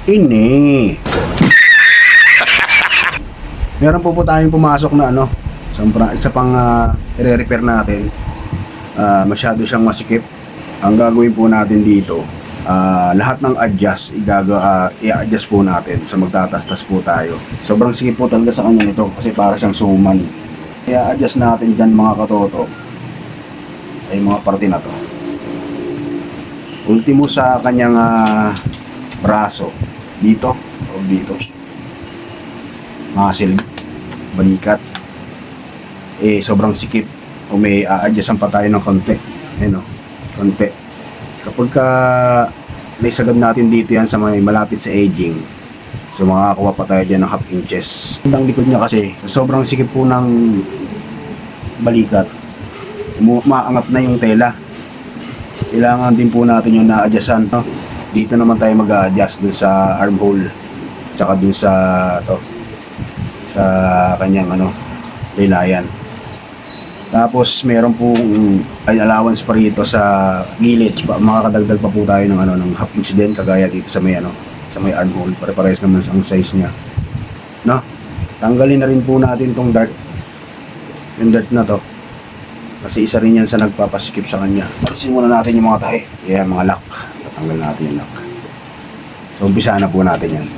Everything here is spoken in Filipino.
Ini. Meron po tayong pumasok na ano, isa pang i-repair natin. Masyado siyang masikip. Ang gagawin po natin dito, lahat ng adjust, i-adjust po natin. So magtatastas po tayo. Sobrang sikip po talaga sa kanya nito kasi para siyang suman. I-adjust natin dyan mga katoto ay mga parte na to. Ultimo sa kanyang braso dito o dito, muscle, balikat, sobrang sikip. O may a-adjustan pa tayo ng konti, konti. Kapag may sagad natin dito yan sa may malapit sa edging, so makakakuha pa tayo dyan ng half inches. Ang likod niya kasi sobrang sikip po ng balikat, maangat na yung tela. Kailangan din po natin yung na-adjustan, no? Dito naman tayo mag-a-adjust dun sa armhole, tsaka dun sa sa kanyang laylayan. Tapos meron pong allowance pa rito sa gilid, makakadagdag pa po tayo ng half inch din, kagaya dito sa may sa may armhole. Pare-pares naman ang size niya, no? Tanggalin na rin po natin tong dart, yung dart na to, kasi isa rin yan sa nagpapaskip sa kanya. Alisin muna natin yung mga tahi, mga lock. Tatanggal natin yung lock. So umpisa na po natin yan.